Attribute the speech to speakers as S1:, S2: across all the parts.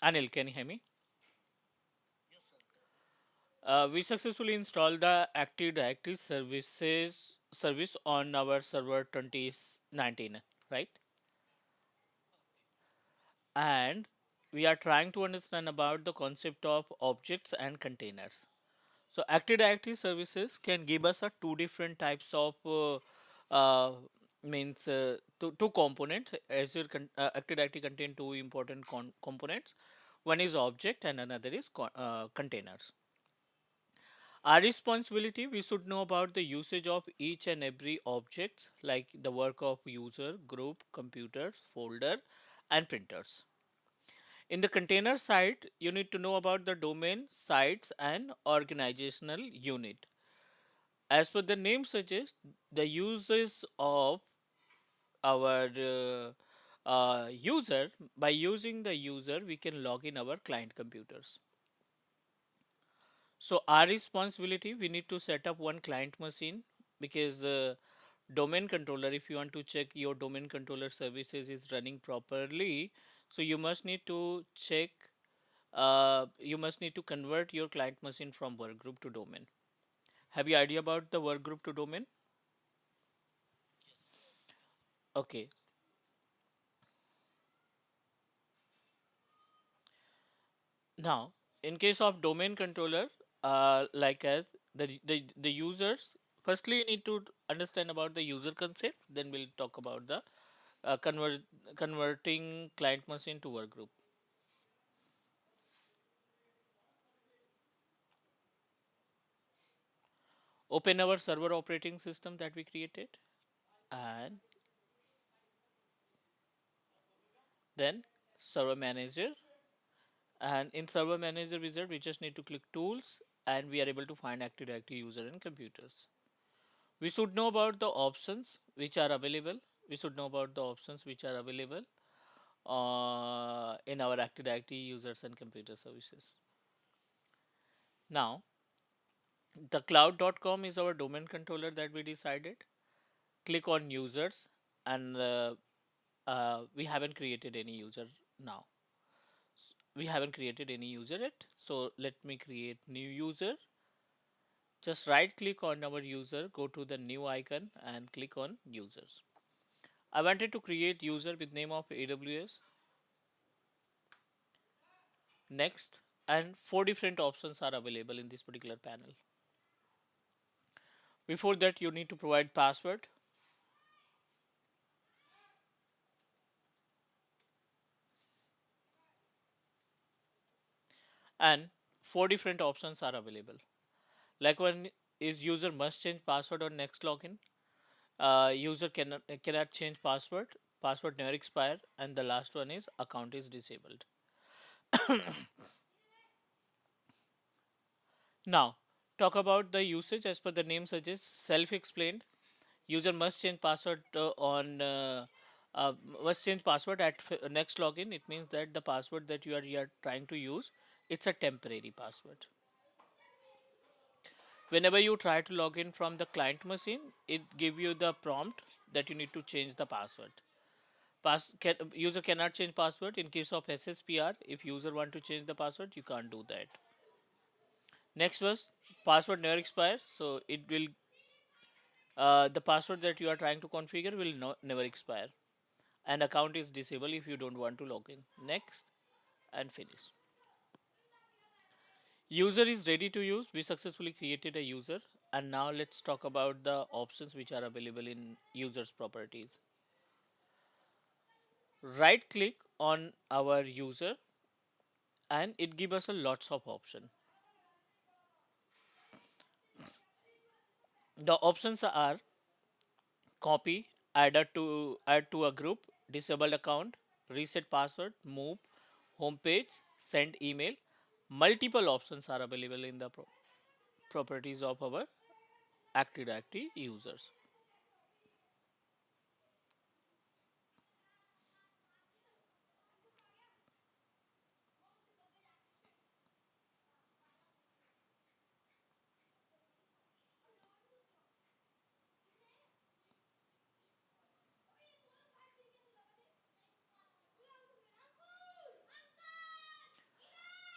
S1: Anil, can you hear me? We successfully installed the Active Directory service on our server 2019, right? And we are trying to understand about the concept of objects and containers. So Active Directory services can give us a two different types of means two components. Active Directory contain two important components. One is object and another is containers. Our responsibility, we should know about the usage of each and every objects like the work of user, group, computers, folder and printers. In the container side, you need to know about the domain, sites and organizational unit. As per the name suggests, the uses of our user, by using the user, we can log in our client computers. So our responsibility, we need to set up one client machine because domain controller, if you want to check your domain controller services is running properly, so you must need to check, you must need to convert your client machine from workgroup to domain. Have you idea about the workgroup to domain? Okay. Now, in case of domain controller, like as the users, firstly you need to understand about the user concept. Then we'll talk about the converting client machine to workgroup. Open our server operating system that we created, and then server manager. And in server manager wizard, we just need to click tools, and we are able to find Active Directory user and computers. We should know about the options which are available. We should know about the options which are available in our Active Directory users and computer services. Now, the cloud.com is our domain controller that we decided. Click on users, and we haven't created any user now. We haven't created any user yet. So let me create new user. Just right click on our user, go to the new icon and click on users. I wanted to create user with name of AWS. Next, and four different options are available in this particular panel. Before that, you need to provide password, and four different options are available. Like one is user must change password on next login. User cannot change password. Password never expire, and the last one is account is disabled. Now, talk about the usage as per the name suggests. Self-explained. User must change password uh, must change password at next login. It means that the password that you are trying to use, it's a temporary password. Whenever you try to log in from the client machine, it give you the prompt that you need to change the password. User cannot change password in case of SSPR. If user want to change the password, you can't do that. Next was password never expires, so it will the password that you are trying to configure will never expire. And account is disabled if you don't want to log in. Next and finish. User is ready to use. We successfully created a user, and now let's talk about the options which are available in users properties. Right click on our user, and it gives us a lots of option. The options are copy, add to a group, disable account, reset password, move, homepage, send email. Multiple options are available in the properties of our Active Directory users.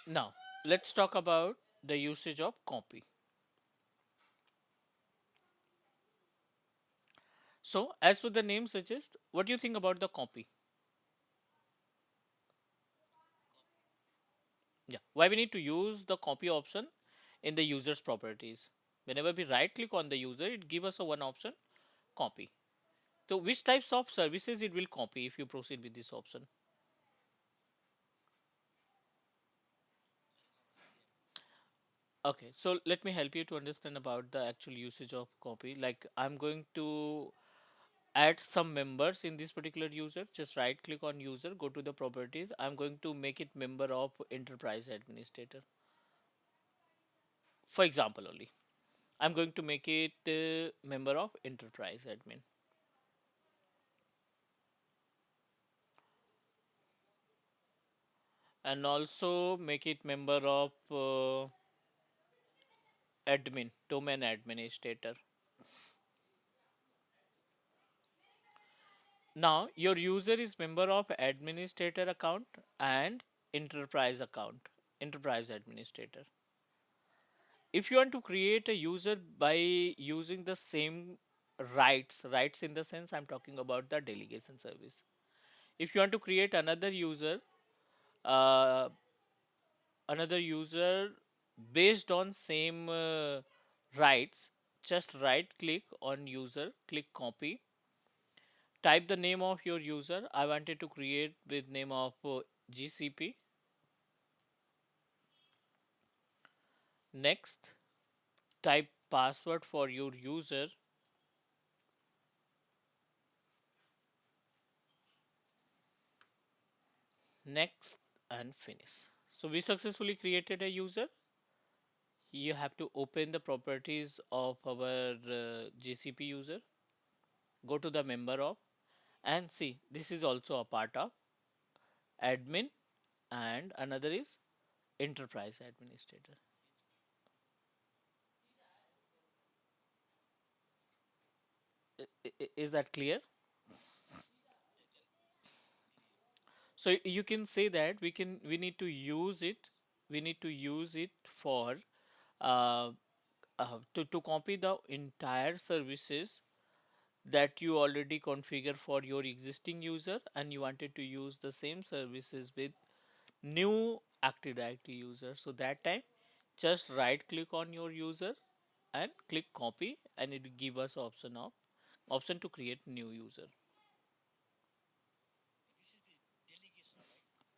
S1: Now, let's talk about the usage of copy. So, as what the name suggests, what do you think about the copy? Yeah, why we need to use the copy option in the user's properties? Whenever we right click on the user, it gives us a one option, copy. So, which types of services it will copy if you proceed with this option? Okay, so let me help you to understand about the actual usage of copy. Like I'm going to add some members in this particular user. Just right click on user, go to the properties. I'm going to make it member of enterprise administrator. For example only. I'm going to make it member of enterprise admin and also make it member of admin, domain administrator. Now your user is member of administrator account and enterprise account, enterprise administrator. If you want to create a user by using the same rights in the sense I'm talking about the delegation service. If you want to create uh, another user based on same rights, just right click on user, click copy, type the name of your user. I wanted to create with name of GCP. Next, type password for your user. Next, and finish. So we successfully created a user. You have to open the properties of our GCP user, go to the member of, and see this is also a part of admin, and another is enterprise administrator. Is that clear? So you can say that we need to use it. We need to use it for uh, to copy the entire services that you already configure for your existing user, and you wanted to use the same services with new Active Directory user. So that time just right click on your user and click copy, and it will give us option to create new user.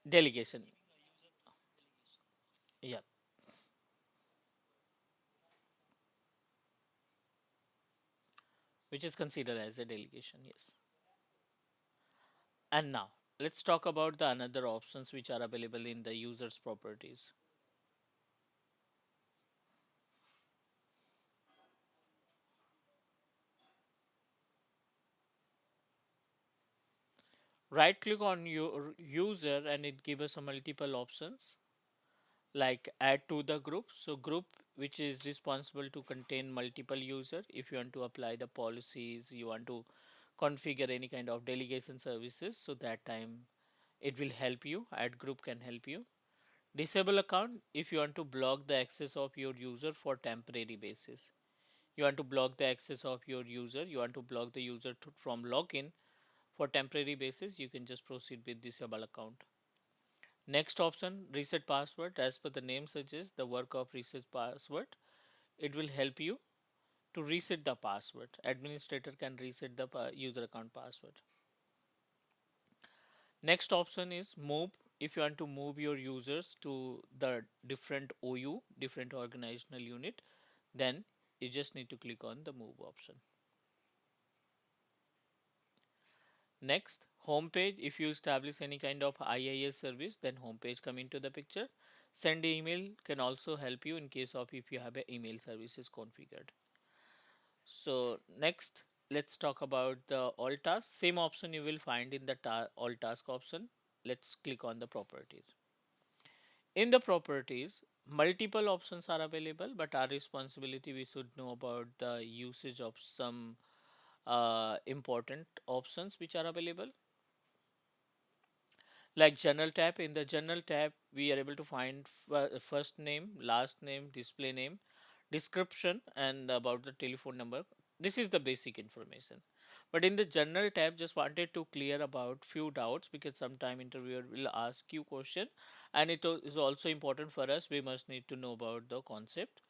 S1: Delegation. Yeah, which is considered as a delegation. Yes. And now let's talk about the another options which are available in the user's properties. Right click on your user and it gives us a multiple options like add to the group. So group which is responsible to contain multiple user. If you want to apply the policies, you want to configure any kind of delegation services, so that time it will help you. Add group can help you. Disable account if you want to block the access of your user for temporary basis. You want to block the access of your user, you want to block the user from login for temporary basis, you can just proceed with disable account. Next option, reset password. As per the name suggests, the work of reset password, it will help you to reset the password. Administrator can reset the user account password. Next option is move. If you want to move your users to the different OU, different organizational unit, then you just need to click on the move option. Next, homepage. If you establish any kind of IIS service, then homepage come into the picture. Send email can also help you in case of if you have a email services configured. So next, let's talk about the all tasks. Same option you will find in the all task option. Let's click on the properties. In the properties, multiple options are available, but our responsibility we should know about the usage of some important options which are available. Like general tab, in the general tab we are able to find first name, last name, display name, description, and about the telephone number. This is the basic information. But in the general tab, just wanted to clear about few doubts, because sometime interviewer will ask you question, and is also important for us. We must need to know about the concept,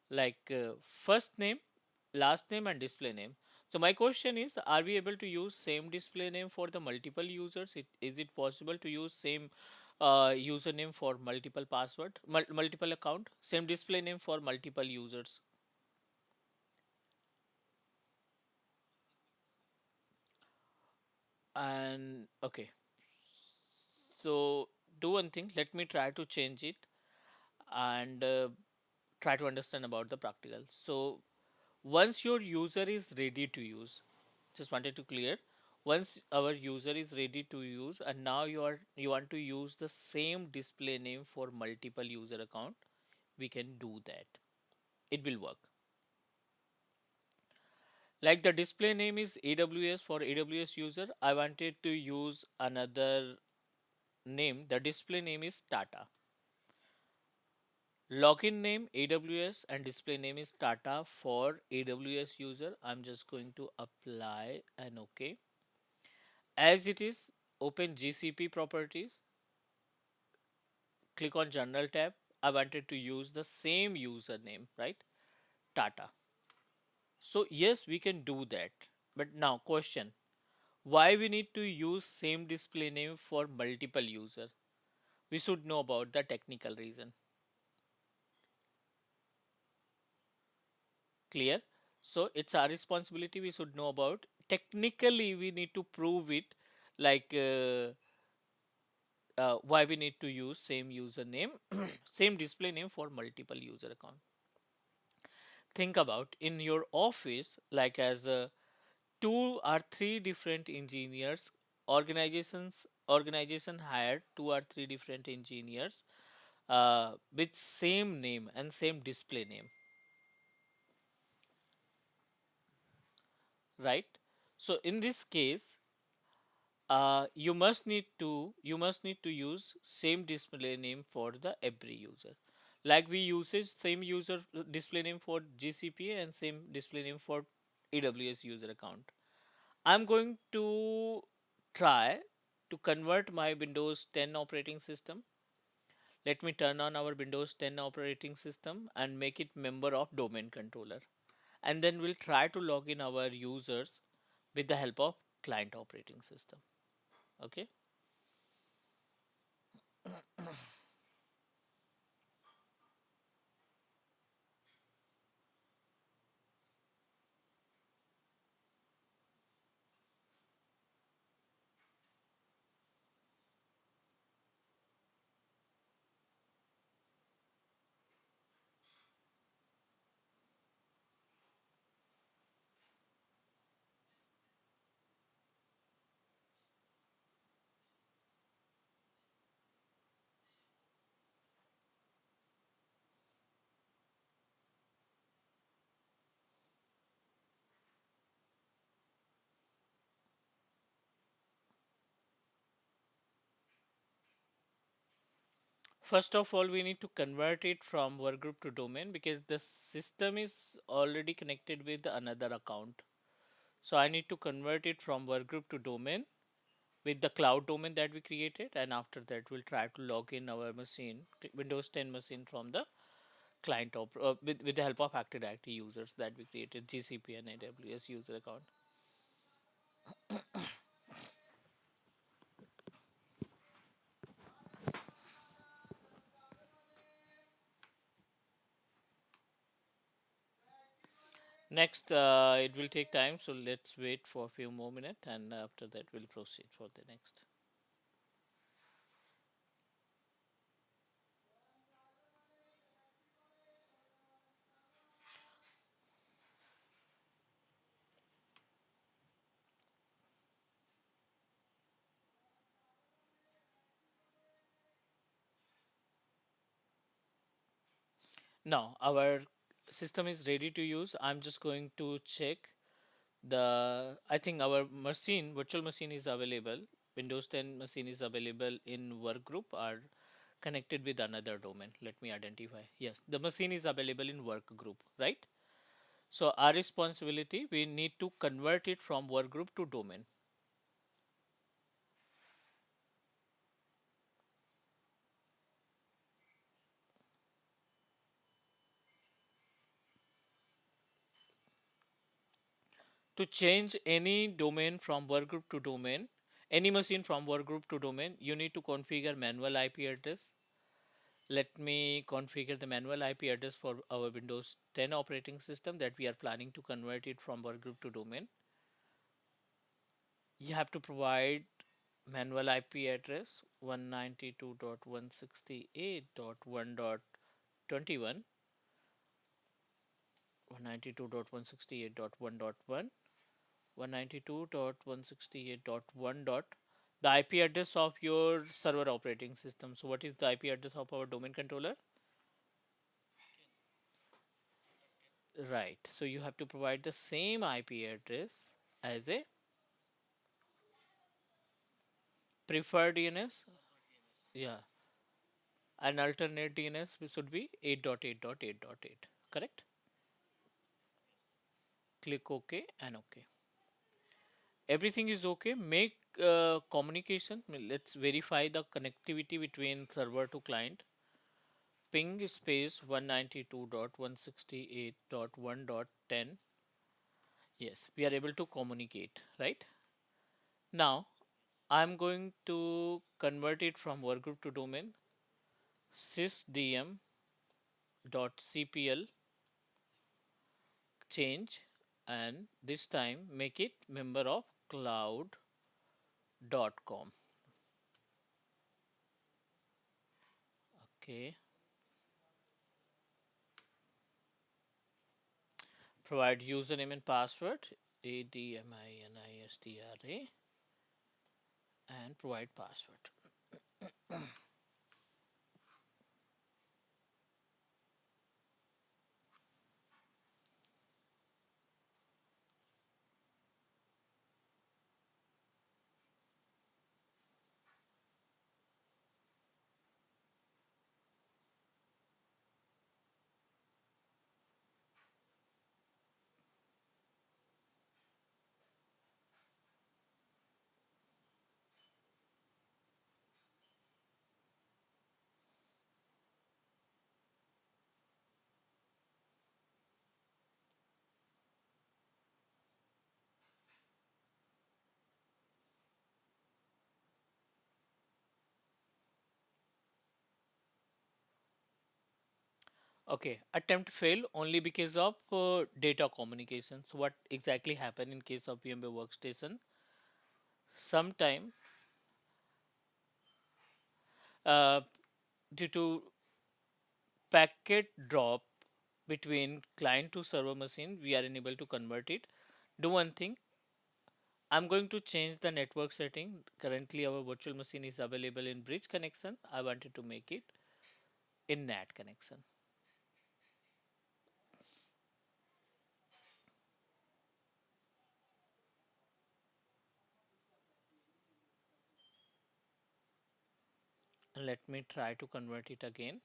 S1: like first name, last name, and display name. So my question is, are we able to use same display name for the multiple users? Is it possible to use same username for multiple password, multiple account, same display name for multiple users? And okay, so do one thing. Let me try to change it, and try to understand about the practical. So once your user is ready to use, just wanted to clear, once our user is ready to use, and now you want to use the same display name for multiple user account, we can do that. It will work. Like the display name is AWS for AWS user, I wanted to use another name. The display name is Tata. Login name AWS and display name is Tata for AWS user. I'm just going to apply and OK. As it is, open GCP properties, click on General tab. I wanted to use the same username, right? Tata. So yes, we can do that. But now question, why we need to use same display name for multiple user? We should know about the technical reason. Clear? So it's our responsibility. We should know about. Technically, we need to prove it, like why we need to use same username, same display name for multiple user account. Think about in your office, like as two or three different engineers, organization hired two or three different engineers with same name and same display name, right? So in this case, you must need to use same display name for the every user. Like we uses same user display name for GCP and same display name for AWS user account. I'm going to try to convert my Windows 10 operating system. Let me turn on our Windows 10 operating system and make it member of domain controller. And then we'll try to log in our users with the help of client operating system. Okay. First of all, we need to convert it from workgroup to domain, because the system is already connected with another account. So I need to convert it from workgroup to domain with the cloud domain that we created, and after that we'll try to log in our machine, Windows 10 machine, from the with the help of Active Directory users that we created, GCP and AWS user account. Next, it will take time, so let's wait for a few more minutes, and after that we'll proceed for the next. Now our system is ready to use. I'm just going to check the, I think our machine, virtual machine is available. Windows 10 machine is available in work group are connected with another domain. Let me identify. Yes, the machine is available in work group, right? So our responsibility, we need to convert it from work group to domain. To change any domain from work group to domain, any machine from work group to domain, you need to configure manual IP address. Let me configure the manual IP address for our Windows 10 operating system that we are planning to convert it from work group to domain. You have to provide manual IP address 192.168.1.21, 192.168.1.1, 192.168.1. The IP address of your server operating system. So what is the IP address of our domain controller? Right. So you have to provide the same IP address as a preferred DNS. Yeah. An alternate DNS should be 8.8.8.8. Correct? Click OK and OK. Everything is okay. Make communication. Let's verify the connectivity between server to client. Ping space 192.168.1.10. Yes, we are able to communicate, right? Now, I'm going to convert it from workgroup to domain. sysdm.cpl change, and this time make it member of cloud.com. Okay. Provide username and password, ADMINISTRA, and provide password. Okay, attempt fail only because of data communications. What exactly happened in case of VMware Workstation? Sometime uh, due to packet drop between client to server machine, we are unable to convert it. Do one thing. I'm going to change the network setting. Currently, our virtual machine is available in bridge connection. I wanted to make it in NAT connection. Let me try to convert it again.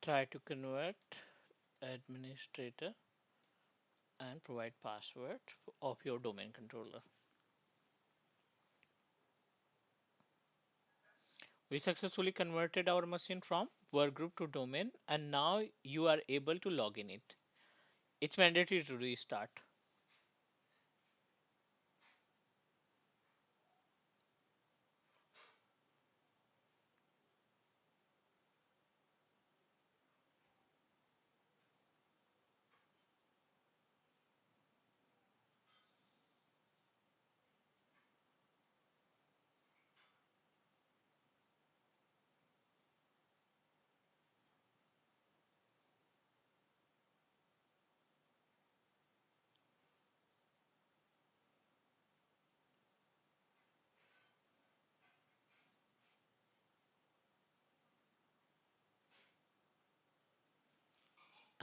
S1: Try to convert administrator and provide password of your domain controller. We successfully converted our machine from workgroup to domain, and now you are able to log in it. It's mandatory to restart.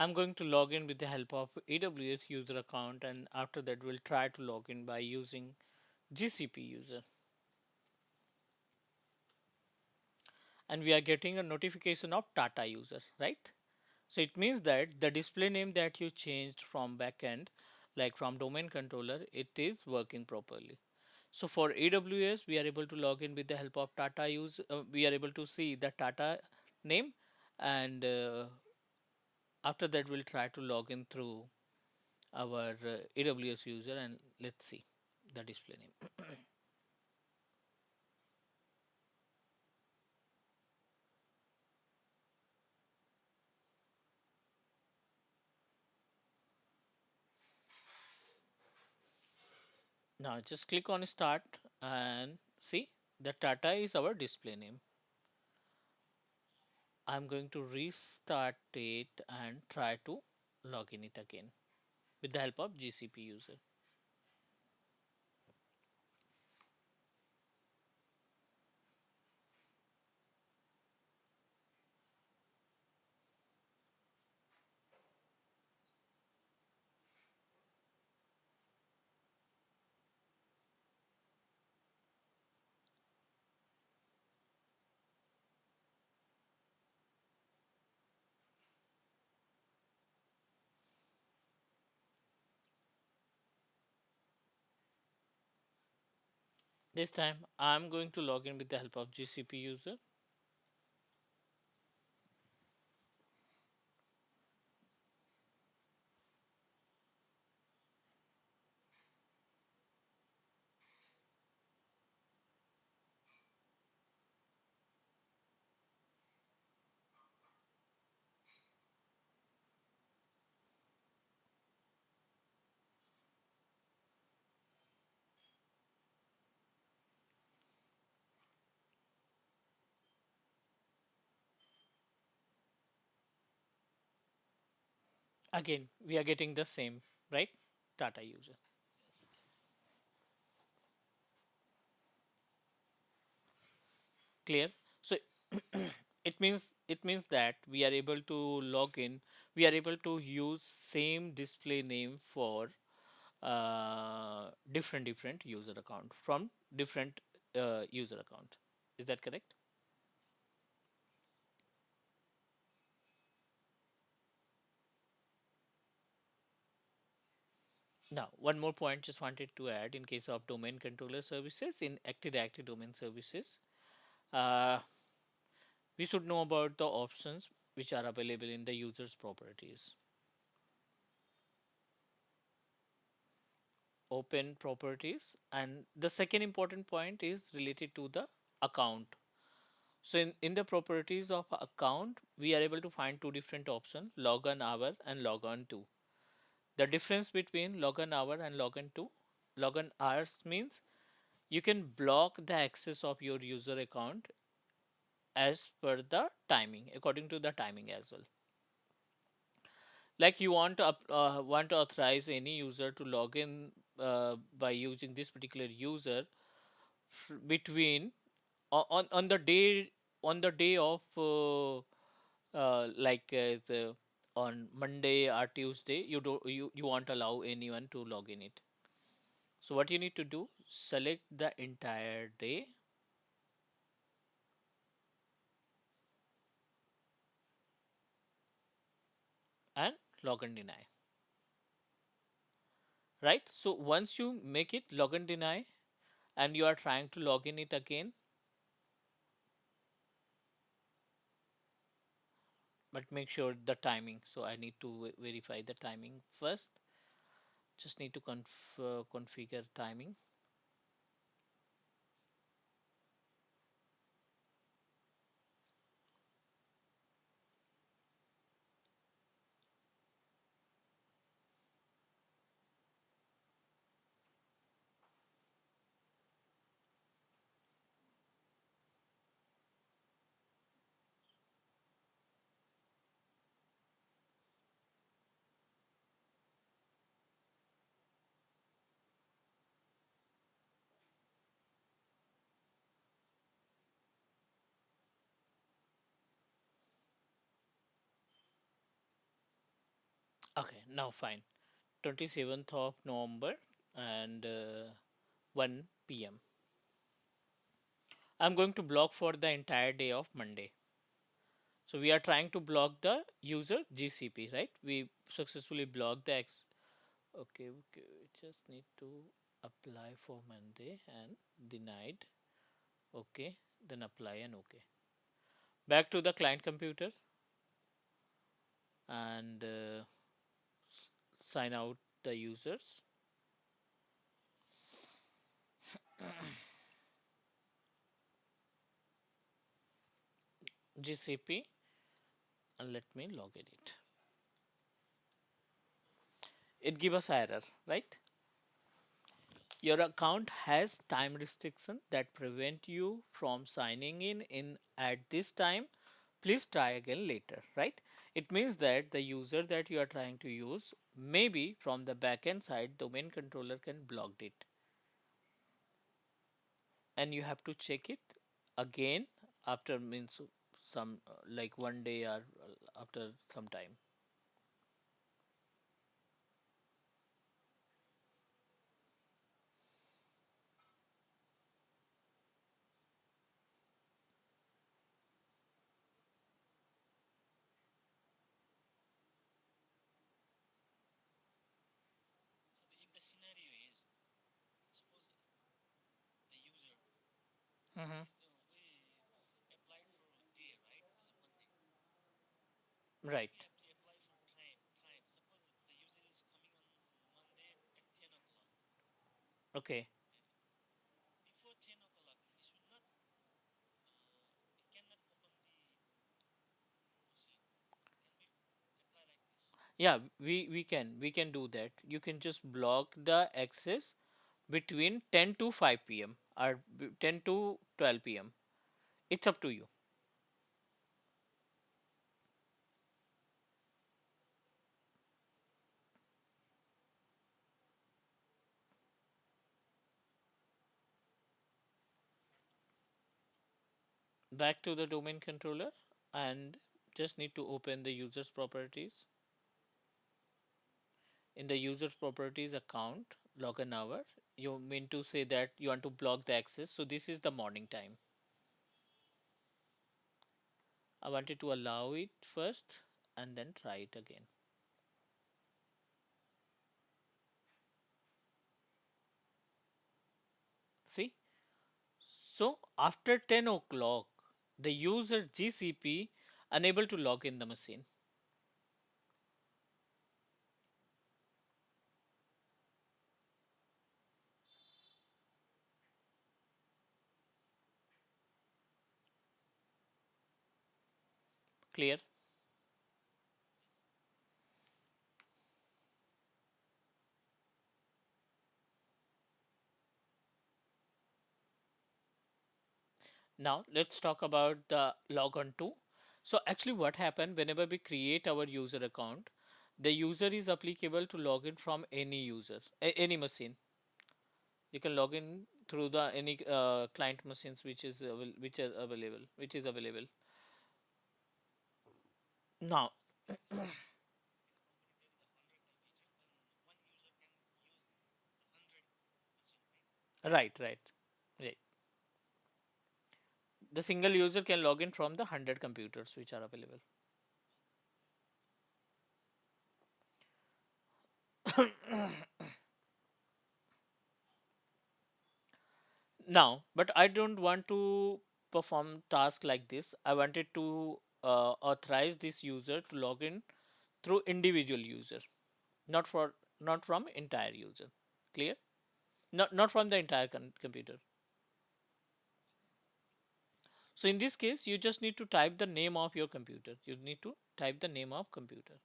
S1: I'm going to log in with the help of AWS user account, and after that we'll try to log in by using GCP user. And we are getting a notification of Tata user, right? So it means that the display name that you changed from backend, like from domain controller, it is working properly. So for AWS, we are able to log in with the help of Tata use. We are able to see the Tata name, and after that, we'll try to log in through our AWS user, and let's see the display name. Now just click on start and see the Tata is our display name. I'm going to restart it and try to log in it again with the help of GCP user. This time I'm going to log in with the help of GCP user. Again, we are getting the same, right? Tata user. Clear? So it means that we are able to log in. We are able to use same display name for different user account from different user account. Is that correct? Now, one more point just wanted to add in case of domain controller services in Active Directory domain services. Uh, we should know about the options which are available in the user's properties. Open properties, and the second important point is related to the account. So in the properties of account, we are able to find two different options: login hour and login to. The difference between login hour and login to, login hours means you can block the access of your user account as per the timing, according to the timing as well. Like you want to authorize any user to log in by using this particular user between on the day, of on Monday or Tuesday. You won't allow anyone to log in it. So what you need to do, select the entire day and login deny. Right? So once you make it login deny and you are trying to log in it again, but make sure the timing. So I need to verify the timing first. Just need to configure timing. Okay, now fine. 27th of November and 1 p.m. I'm going to block for the entire day of Monday. So we are trying to block the user GCP, right? We successfully blocked the X. Okay, okay. We just need to apply for Monday and denied. Okay, then apply and okay. Back to the client computer and sign out the users. GCP and let me log in it. It give us error, right? Your account has time restriction that prevent you from signing in at this time. Please try again later, right? It means that the user that you are trying to use, maybe from the backend side, domain controller can block it, and you have to check it again after means some like 1 day or after some time. Hmm. Right. Okay. Yeah, we can do that. You can just block the access between 10 to 5 p.m. or 10 to 12 p.m. It's up to you. Back to the domain controller and just need to open the user's properties. In the user's properties account, login hour, you mean to say that you want to block the access. So this is the morning time. I wanted to allow it first and then try it again. See? So after 10 o'clock, the user GCP unable to log in the machine. Clear? Now let's talk about the logon to. So actually what happened whenever we create our user account, the user is applicable to log in from any user, any machine. You can log in through the any client machines which is available. Now, right, right, right. The single user can log in from the 100 computers which are available. Now, but I don't want to perform task like this. I wanted to authorize this user to log in through individual user, not for not from entire user. Clear? Not from the entire computer. So in this case, you just need to type the name of your computer. You need to type the name of computer.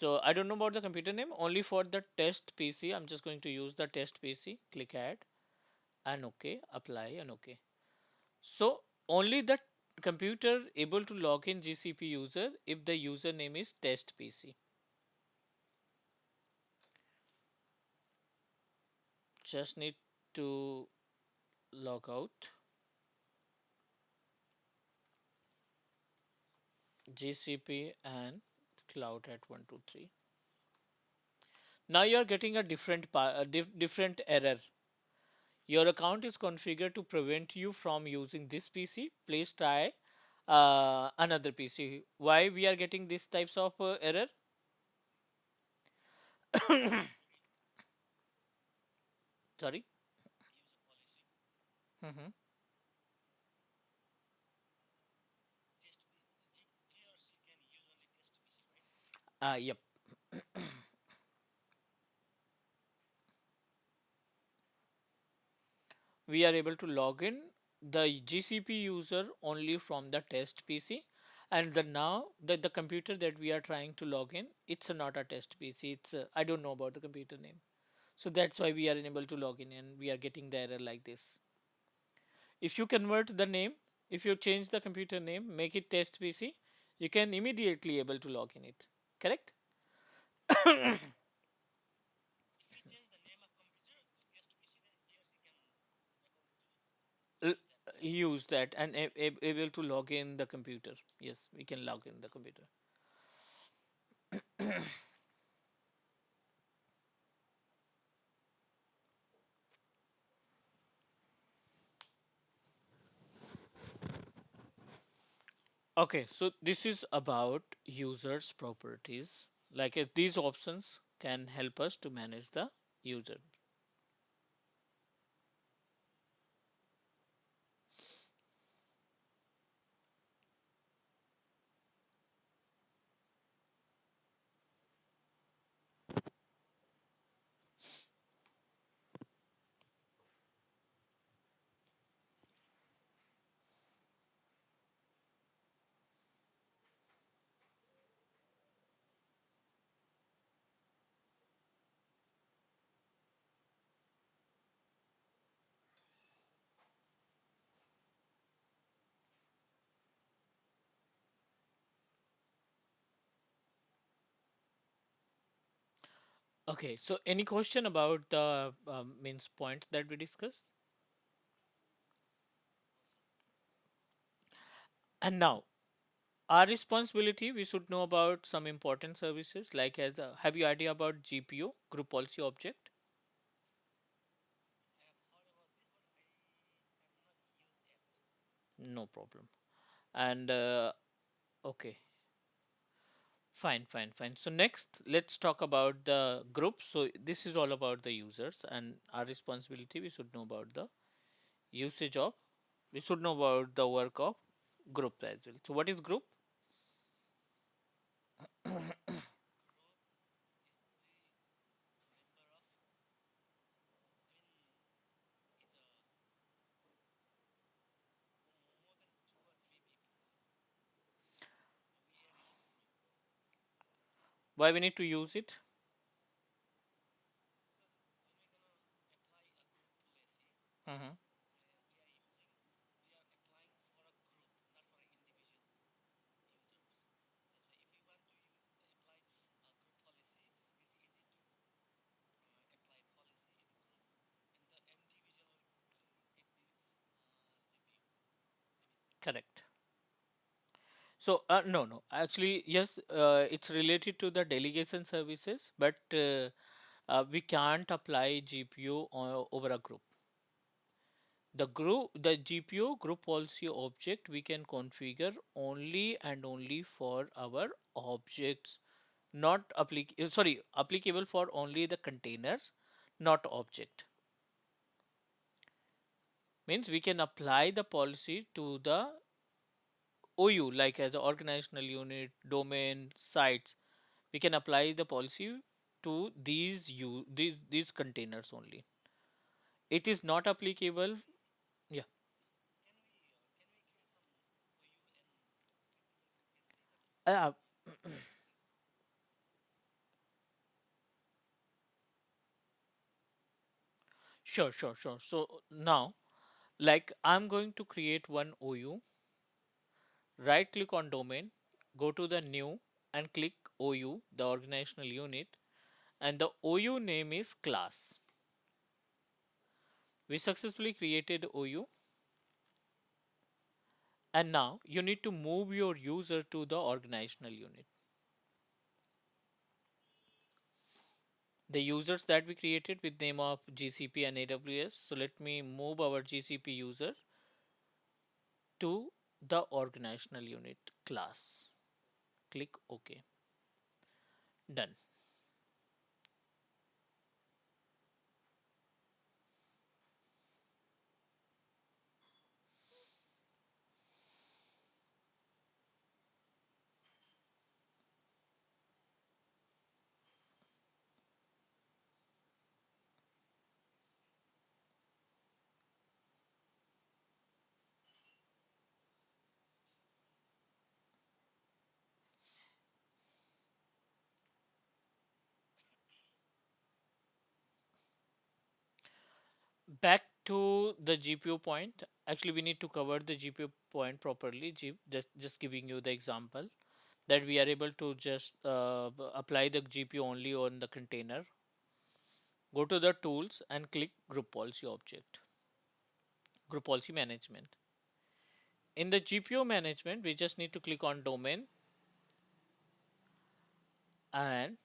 S1: So I don't know about the computer name. Only for the test PC, I'm just going to use the test PC. Click add and OK, apply and OK. So only the computer able to log in GCP user if the username is test PC. Just need to log out GCP and cloud at 123. Now you are getting a different error. Your account is configured to prevent you from using this PC. Please try another PC. Why we are getting these types of error? Sorry. Mm-hmm. Yep. We are able to log in the GCP user only from the test PC, and the computer that we are trying to log in, it's not a test PC. It's I don't know about the computer name, so that's why we are unable to log in and we are getting the error like this. If you convert the name, if you change the computer name, make it test PC, you can immediately able to log in it. Correct? L- Use that and able to log in the computer. Yes, we can log in the computer. Okay, so this is about users properties. Like these options can help us to manage the user. Okay, so any question about the means point that we discussed? And now, our responsibility, we should know about some important services like have you idea about GPO, Group Policy Object? No problem. And okay, fine. So next, let's talk about the group. So this is all about the users and our responsibility. We should know about the usage of. We should know about the work of group as well. So what is group? Why we need to use it? Mhm. Correct. So no. Actually, yes, it's related to the delegation services, but we can't apply GPU over a group. The GPU group policy object we can configure only and only for our objects, not applicable for only the containers, not object. Means we can apply the policy to the OU, like as an organizational unit, domain, sites, we can apply the policy to these containers only. It is not applicable. Yeah. Uh, sure. So now, like I'm going to create one OU, right click on domain, go to the new and click OU, the organizational unit, and the OU name is class. We successfully created OU, and now you need to move your user to the organizational unit. The users that we created with name of GCP and AWS. So let me move our GCP user to the organizational unit class. Click OK. Done. Back to the GPU point. Actually, we need to cover the GPU point properly. Just giving you the example that we are able to just apply the GPU only on the container. Go to the tools and click group policy object, group policy management. In the GPU management, we just need to click on domain, and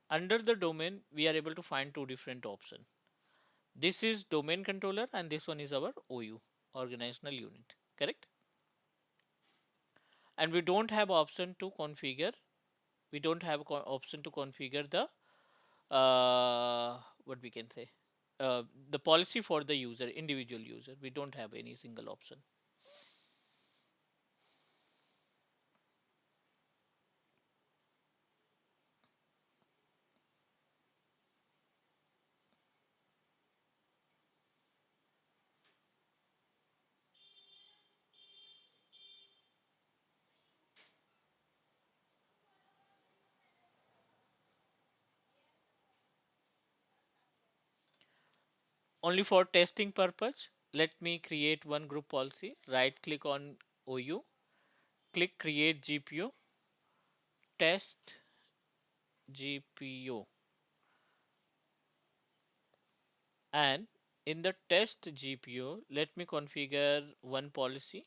S1: under the domain, we are able to find two different options. This is domain controller and this one is our OU, organizational unit, correct? And we don't have option to configure. We don't have option to configure the what we can say the policy for the user, individual user. We don't have any single option. Only for testing purpose, let me create one group policy. Right click on OU, click create GPU, test GPU, and in the test GPU, let me configure one policy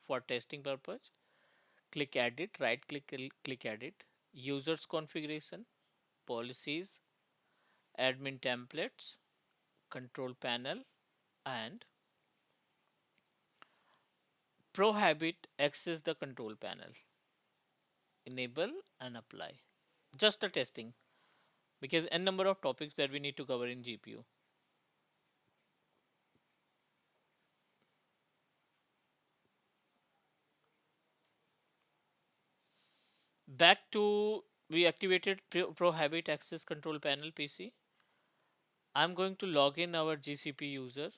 S1: for testing purpose. Click edit, right click edit, users configuration, policies, admin templates, control panel, and prohibit access the control panel. Enable and apply. Just a testing because n number of topics that we need to cover in GPU. Back to we activated prohibit access control panel PC. I'm going to log in our GCP user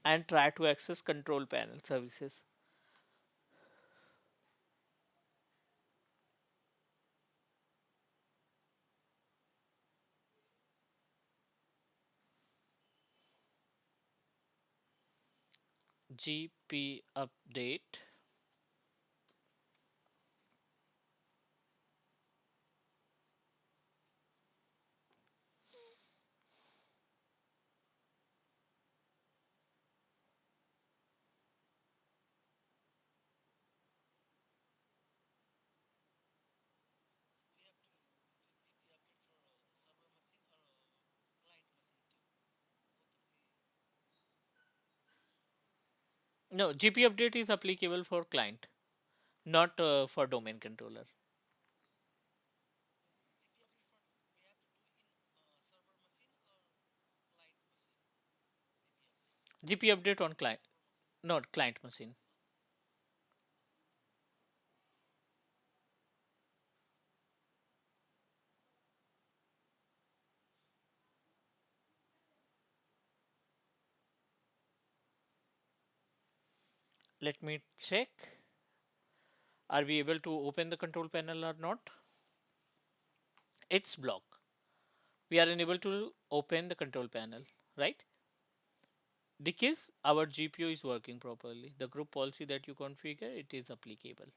S1: and try to access control panel services. GP update. No, GP update is applicable for client, not for domain controller. GPU update on client, not client machine. Let me check. Are we able to open the control panel or not? It's blocked. We are unable to open the control panel, right? Because our GPU is working properly. The group policy that you configure, it is applicable.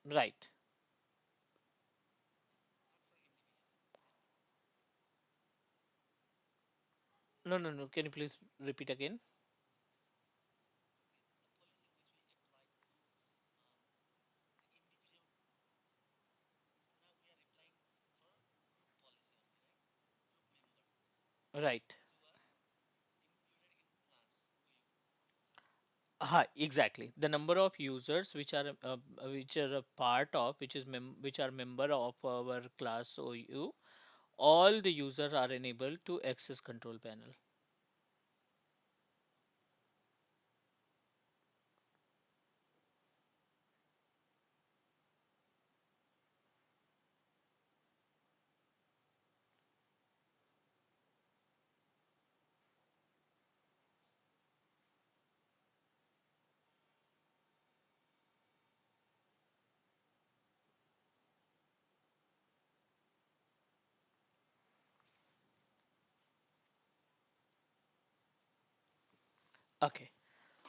S1: Right. No, no, no. Can you please repeat again? Right. Exactly. The number of users which are a part of which are member of our class OU, all the users are enabled to access control panel. Okay.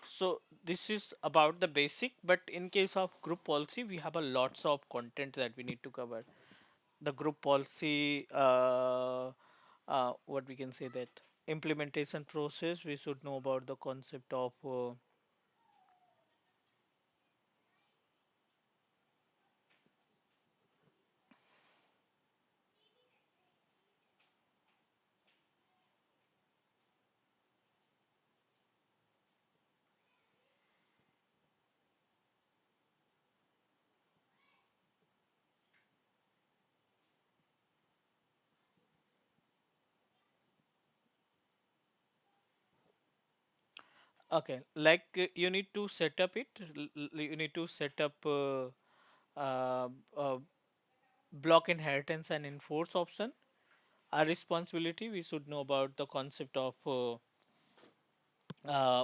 S1: So this is about the basic, but in case of group policy, we have a lots of content that we need to cover. The group policy, what we can say that implementation process, we should know about the concept of okay, like you need to set up it. You need to set up uh, uh, block inheritance and enforce option. Our responsibility, we should know about the concept of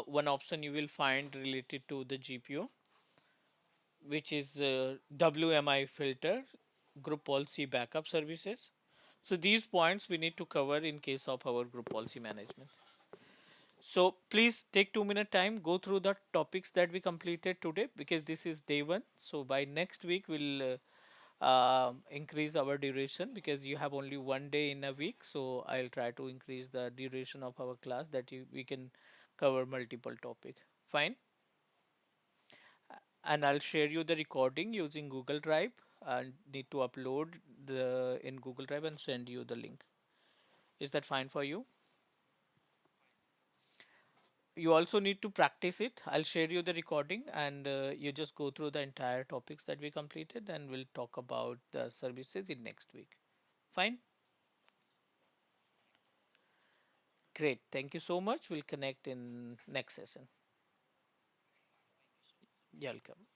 S1: one option you will find related to the GPU, which is WMI filter, group policy backup services. So these points we need to cover in case of our group policy management. So please take 2 minute time, go through the topics that we completed today because this is day one. So by next week we'll increase our duration because you have only 1 day in a week. So I'll try to increase the duration of our class that we can cover multiple topics. Fine. And I'll share you the recording using Google Drive and need to upload the in Google Drive and send you the link. Is that fine for you? You also need to practice it. I'll share you the recording and you just go through the entire topics that we completed and we'll talk about the services in next week. Fine? Great. Thank you so much. We'll connect in next session. You're welcome.